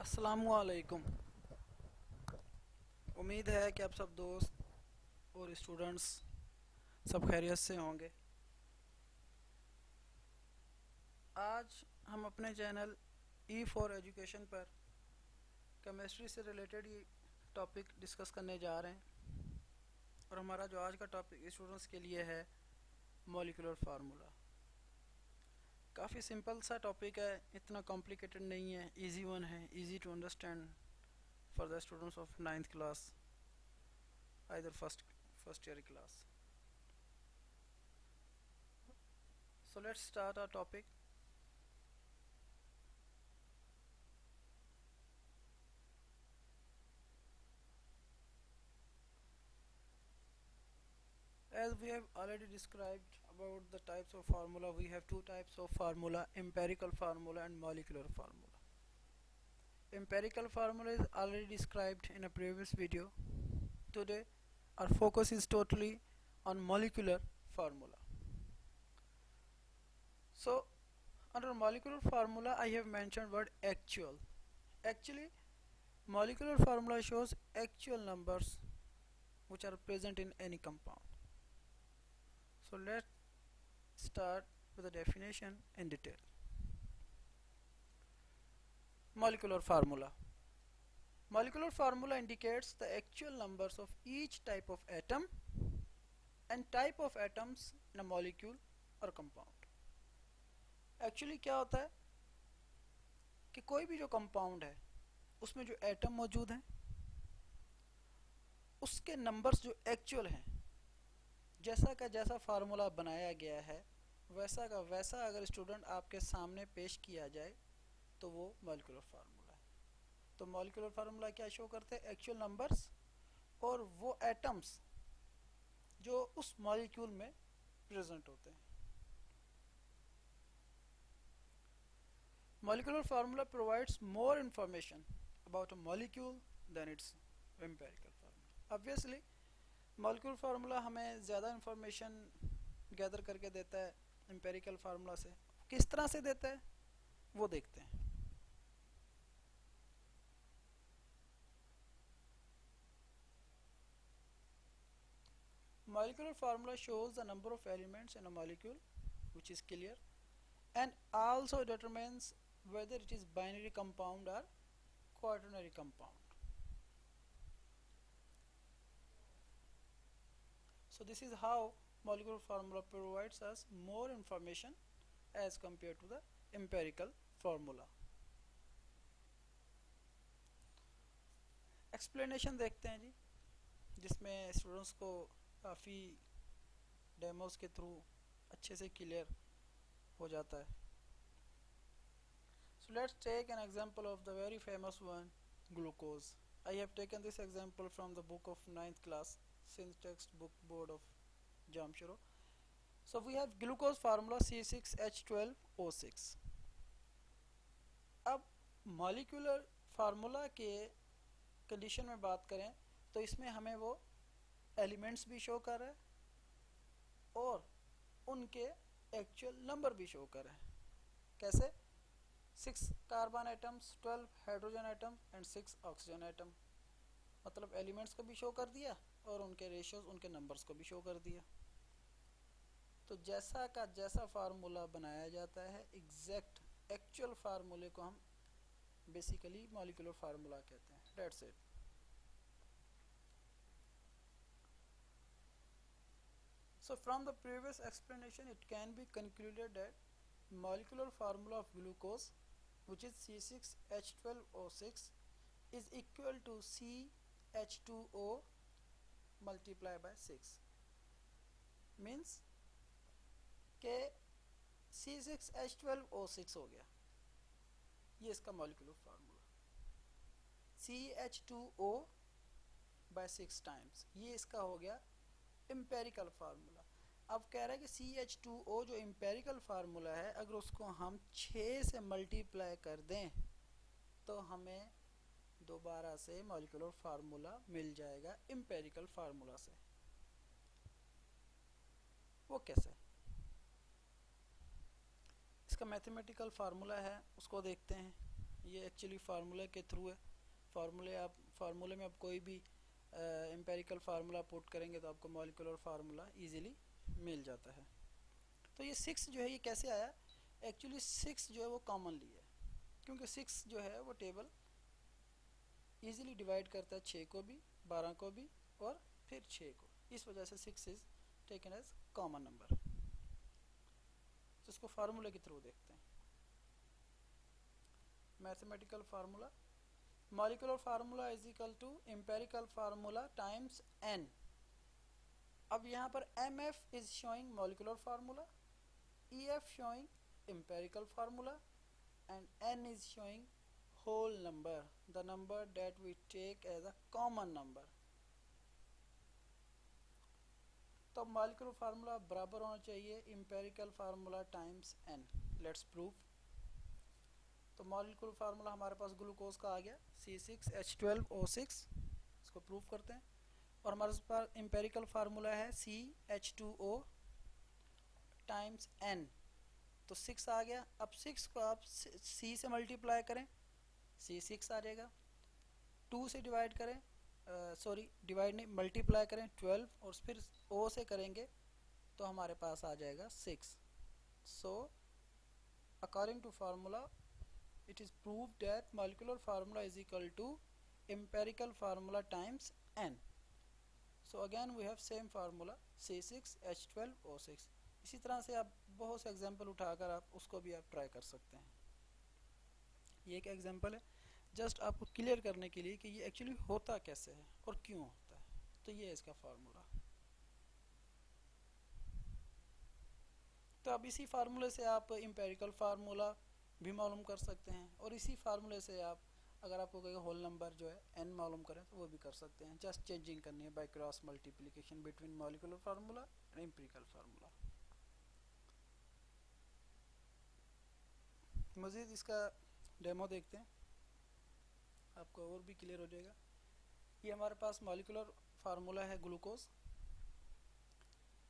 अस्सलामुअलैकुम। उम्मीद है कि आप सब दोस्त और स्टूडेंट्स सब खैरियत से होंगे। आज हम अपने चैनल ई फॉर एजुकेशन पर केमिस्ट्री से रिलेटेड ये टॉपिक डिस्कस करने जा रहे हैं और हमारा जो आज का टॉपिक स्टूडेंट्स के लिए है मॉलिक्यूलर फार्मूला। काफ़ी सिंपल सा टॉपिक है, इतना कॉम्प्लिकेटेड नहीं है, इजी वन है, easy to understand for the students of 9th class either first year class. So let's start our topic. As we have already described about the types of formula, we have two types of formula: empirical formula and molecular formula. Empirical formula is already described in a previous video. Today our focus is totally on molecular formula. So under molecular formula I have mentioned word actual. Actually molecular formula shows actual numbers which are present in any compound. So let's start with the definition in detail. Molecular formula. Molecular formula indicates the actual numbers of each type of atom and type of atoms in a molecule or compound. Actually क्या होता है कि कोई भी जो compound है उसमें जो एटम मौजूद हैं उसके नंबर्स जो एक्चुअल हैं, जैसा का जैसा फार्मूला बनाया गया है वैसा का वैसा अगर स्टूडेंट आपके सामने पेश किया जाए तो वो मॉलिक्यूलर फार्मूला है। तो मॉलिक्यूलर फार्मूला क्या शो करते हैं? एक्चुअल नंबर्स और वो एटम्स जो उस मॉलिक्यूल में प्रेजेंट होते हैं। Molecular formula provides more information about a molecule than its empirical formula. Obviously molecular formula हमें ज़्यादा इंफॉर्मेशन गैदर करके देता है एम्पिरिकल फार्मूला से। किस तरह से देता है वो देखते हैं। Molecular formula shows the number of elements in a molecule, which is clear, and also determines whether it is binary compound or quaternary compound. So this is how molecular formula provides us more information as compared to the empirical formula. Explanation देखते हैं जी, जिसमें students को काफ़ी demos के through अच्छे से clear हो जाता है। So let's take an example of the very famous one, glucose. I have taken this example from the book of 9th class, syntax book board of Jamshoro. So we have glucose formula C6H12O6. अब molecular formula के condition में बात करें तो इसमें हमें वो elements भी शो कर रहा है और उनके एक्चुअल नंबर भी शो कर रहा है। कैसे? 6 carbon atoms, 12 hydrogen atom and 6 oxygen atom, मतलब एलिमेंट्स को भी शो कर दिया और उनके रेशियोज, उनके नंबर्स को भी शो कर दिया। तो जैसा का जैसा फार्मूला बनाया जाता है, एग्जैक्ट एक्चुअल फार्मूले को हम बेसिकली मॉलिक्यूलर फार्मूला कहते हैं। That's it. So from the previous explanation it can be concluded that molecular formula of glucose, which is C6H12O6, is equal to CH2O multiplied by 6, means के C6H12O6 हो गया, ये इसका molecular formula. CH2O by 6 times, ये इसका हो गया empirical formula. अब कह रहा है कि CH2O जो एम्पेरिकल फार्मूला है, अगर उसको हम 6 से मल्टीप्लाई कर दें तो हमें दोबारा से मॉलिक्यूलर फार्मूला मिल जाएगा एम्पेरिकल फार्मूला से। वो कैसे? इसका मैथमेटिकल फार्मूला है, उसको देखते हैं। ये एक्चुअली फार्मूला के थ्रू है। फार्मूले में आप कोई भी एम्पेरिकल फार्मूला पुट करेंगे तो आपको मॉलिक्यूलर फार्मूला इजीली मिल जाता है। तो ये 6 जो है ये कैसे आया? एक्चुअली 6 जो है वो कॉमनली है, क्योंकि 6 जो है वो टेबल इजीली डिवाइड करता है 6 को भी, 12 को भी और फिर 6 को। इस वजह से 6 is taken as common number. जिसको फार्मूले के थ्रू देखते हैं। Mathematical formula, molecular formula is equal to empirical formula times n। अब यहाँ पर mf is showing molecular formula, ef showing empirical formula, and n is showing whole number, the number that we take as a common number। तो molecular formula बराबर होना चाहिए empirical formula times n। Let's prove. तो molecular formula हमारे पास glucose का आ गया C6H12O6, इसको prove करते हैं। और हमारे पास एम्पेरिकल फार्मूला है CH2O टाइम्स n, तो 6 आ गया। अब 6 को आप C से मल्टीप्लाई करें, C6 आ जाएगा। 2 से डिवाइड करें, डिवाइड नहीं मल्टीप्लाई करें 12, और फिर O से करेंगे तो हमारे पास आ जाएगा 6। So according to formula it is proved that molecular formula is equal to empirical formula times n। so again we have same formula C6H12O6। इसी तरह से आप बहुत से एग्जांपल उठाकर आप उसको भी आप ट्राई कर सकते हैं। ये एक एग्जांपल है जस्ट आपको क्लियर करने के लिए कि ये एक्चुअली होता कैसे है और क्यों होता है। तो ये है इसका फार्मूला। तो अब इसी फार्मूले से आप एम्पेरिकल फार्मूला भी मालूम कर सकते हैं, और इसी फार्मूले से आप अगर आपको कोई होल नंबर जो है n मालूम करें तो वो भी कर सकते हैं। जस्ट चेंजिंग करनी है by cross multiplication between molecular formula and empirical formula. मज़ीद इसका डेमो देखते हैं, आपको और भी क्लियर हो जाएगा। ये हमारे पास मॉलिक्यूलर फार्मूला है ग्लूकोज।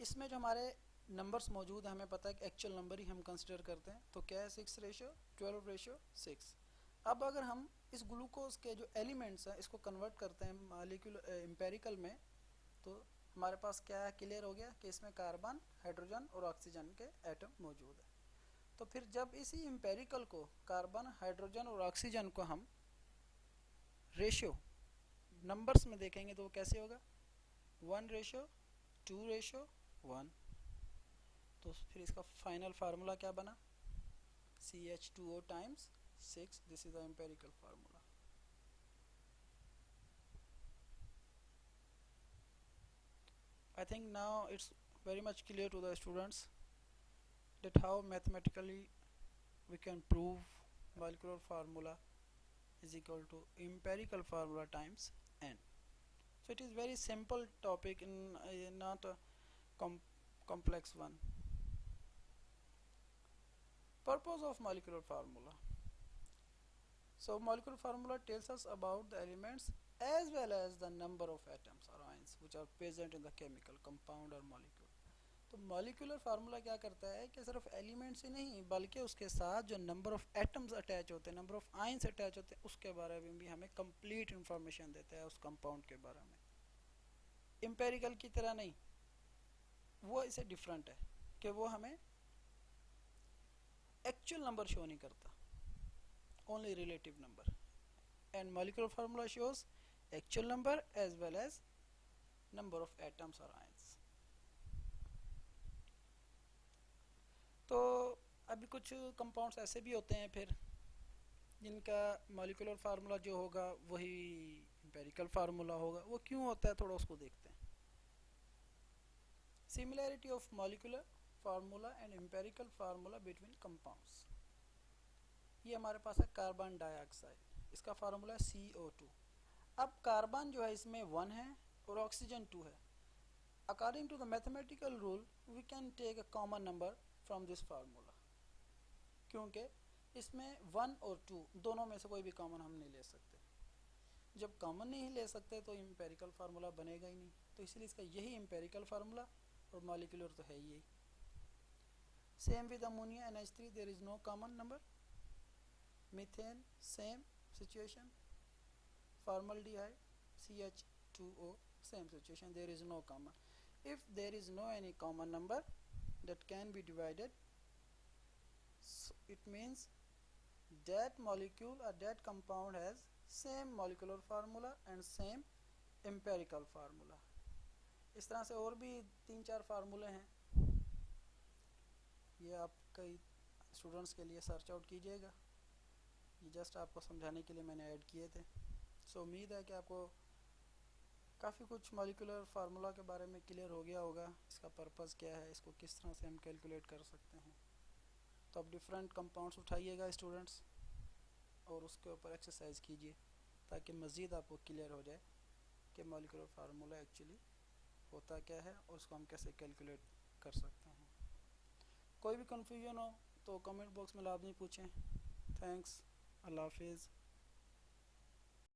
इसमें जो हमारे नंबर्स मौजूद है, हमें पता है कि एक्चुअल नंबर ही हम कंसिडर करते हैं। तो क्या है 6:12:6। अब अगर हम इस ग्लूकोज के जो एलिमेंट्स हैं इसको कन्वर्ट करते हैं मॉलिक्यूलर एम्पेरिकल में, तो हमारे पास क्या है, क्लियर हो गया कि इसमें कार्बन, हाइड्रोजन और ऑक्सीजन के एटम मौजूद है। तो फिर जब इसी एम्पेरिकल को कार्बन, हाइड्रोजन और ऑक्सीजन को हम रेशियो नंबर्स में देखेंगे तो वो कैसे होगा, 1:2:1। तो फिर इसका फाइनल फार्मूला क्या बना, CH2O times 6। This is the empirical formula. I think now it's very much clear to the students that how mathematically we can prove molecular formula is equal to empirical formula times n। So it is very simple topic, in not a complex one। Purpose of molecular formula. So molecular formula tells us about the elements as well as the number of atoms or ions which are present in the chemical compound or molecule। तो molecular formula क्या करता है कि सिर्फ elements ही नहीं बल्कि उसके साथ जो नंबर ऑफ एटम्स अटैच होते हैं, नंबर ऑफ आयंस अटैच होते हैं, उसके बारे में भी हमें कंप्लीट इंफॉर्मेशन देता है उस कंपाउंड के बारे में। एम्पेरिकल की तरह नहीं, वो इसे डिफरेंट है कि वो हमें एक्चुअल नंबर शो नहीं करता, only relative number. And molecular formula shows actual number as well as number of atoms और आयंस। तो अभी कुछ कंपाउंड्स ऐसे भी होते हैं फिर जिनका मॉलिक्यूलर फार्मूला जो होगा वही एम्पेरिकल फार्मूला होगा। वो क्यों होता है थोड़ा उसको देखते हैं। Similarity of molecular formula and empirical formula between compounds. ये हमारे पास है कार्बन डाइऑक्साइड, इसका फार्मूला है CO2। अब कार्बन जो है इसमें 1 है और ऑक्सीजन 2 है। According to the mathematical rule we can take a common number from this formula, क्योंकि इसमें 1 और 2 दोनों में से कोई भी कॉमन हम नहीं ले सकते। जब कॉमन नहीं ले सकते तो एम्पेरिकल फार्मूला बनेगा ही नहीं। तो इसलिए इसका यही एम्पेरिकल फार्मूला, और मॉलिक्यूलर तो है ही यही। Same with ammonia NH3, there is no common number. Methane same situation, formaldehyde CH2O same situation, there is no common. If there is no any common number that can be divided, so it means that molecule or that compound has same molecular formula and same empirical formula. इस तरह से और भी 3-4 फार्मूले हैं, ये आप कई स्टूडेंट्स के लिए सर्च आउट कीजिएगा, ये जस्ट आपको समझाने के लिए मैंने ऐड किए थे। सो उम्मीद है कि आपको काफ़ी कुछ मॉलिक्यूलर फार्मूला के बारे में क्लियर हो गया होगा, इसका पर्पज़ क्या है, इसको किस तरह से हम कैलकुलेट कर सकते हैं। तो अब डिफरेंट कंपाउंड्स उठाइएगा स्टूडेंट्स और उसके ऊपर एक्सरसाइज कीजिए ताकि मज़ीद आपको क्लियर हो जाए कि मॉलिक्यूलर फार्मूला एक्चुअली होता क्या है और उसको हम कैसे कैलकुलेट कर सकते हैं। कोई भी कन्फ्यूजन हो तो कमेंट बॉक्स में लाजमी पूछें। थैंक्स, अल्लाह हाफिज़।